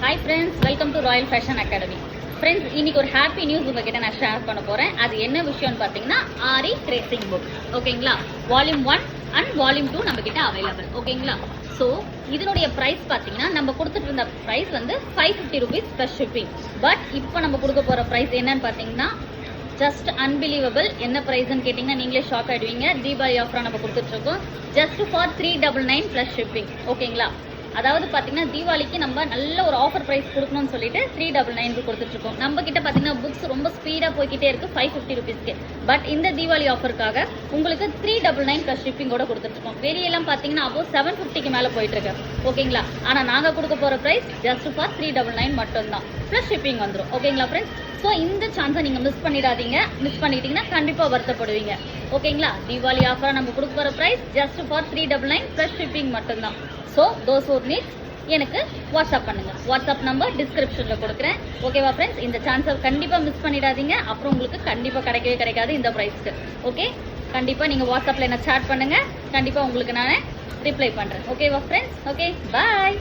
Hi friends, welcome to Royal Fashion Academy. Friends, இன்னைக்கு ஒரு happy news உங்ககிட்ட நான் ஷேர் பண்ண போறேன். அது என்ன விஷயம்னு பாத்தீங்கன்னா ஆரி ட்ரேசிங் புக். ஓகேங்களா? வால்யூம் 1 அண்ட் வால்யூம் 2 நம்ம கிட்ட அவைலபிள். ஓகேங்களா? ஸோ இதனுடைய ப்ரைஸ் பார்த்தீங்கன்னா நம்ம கொடுத்துட்டு இருந்த ப்ரைஸ் வந்து 550 rupees ப்ளஸ் ஷிப்பிங். பட் இப்போ நம்ம கொடுக்க போகிற ப்ரைஸ் என்னன்னு பார்த்தீங்கன்னா ஜஸ்ட் அன்பிலீவபிள். என்ன ப்ரைஸ்ன்னு கேட்டிங்கன்னா நீங்களே ஷாக் ஆகிடுவீங்க. தீபாவளி ஆஃபராக நம்ம கொடுத்துட்ருக்கோம் ஜஸ்ட் ஃபார் 399 ப்ளஸ் ஷிப்பிங். ஓகேங்களா? அதாவது பார்த்தீங்கன்னா தீபாவளிக்கு நம்ம நல்ல ஒரு ஆஃபர் ப்ரைஸ் கொடுக்கணும்னு சொல்லிட்டு 399 கொடுத்துட்ருக்கோம். நம்ம கிட்ட பார்த்தீங்கன்னா புக்ஸ் ரொம்ப ஸ்பீடாக போய்கிட்டே இருக்கு 550 rupeesக்கு. பட் இந்த தீபாவளி ஆஃபருக்காக உங்களுக்கு 399 ப்ளஸ் ஷிப்பிங்கோட கொடுத்துட்ருக்கோம். வெளியெல்லாம் பார்த்தீங்கன்னா அப்போ 750க்கு மேலே போயிட்டு இருக்கு. ஓகேங்களா? ஆனால் நாங்கள் கொடுக்க போகிற ப்ரைஸ் ஜஸ்ட் ஃபார் 399 மட்டும்தான். ப்ளஸ் ஷிப்பிங் வந்துடும். ஓகேங்களா ஃப்ரெண்ட்ஸ்? ஸோ இந்த சான்ஸை நீங்கள் மிஸ் பண்ணிடாதீங்க. மிஸ் பண்ணிட்டீங்கன்னா கண்டிப்பாக வருத்தப்படுவீங்க. ஓகேங்களா? தீபாவளி ஆஃபராக நம்ம கொடுக்க போகிற price just for 399 plus shipping மட்டும்தான். ஸோ தோஸ் ஹூ நீட்ஸ் எனக்கு வாட்ஸ்அப் பண்ணுங்கள். வாட்ஸ்அப் நம்பர் டிஸ்கிரிப்ஷனில் கொடுக்குறேன். ஓகேவா ஃப்ரெண்ட்ஸ்? இந்த சான்ஸை கண்டிப்பாக மிஸ் பண்ணிடாதீங்க. அப்புறம் உங்களுக்கு கண்டிப்பாக கிடைக்காது இந்த ப்ரைஸ்க்கு. ஓகே, கண்டிப்பாக நீங்கள் வாட்ஸ்அப்பில் என்ன சேட் பண்ணுங்கள். கண்டிப்பாக உங்களுக்கு நான் ரிப்ளை பண்ணுறேன். ஓகேவா ஃப்ரெண்ட்ஸ்? ஓகே, பாய்.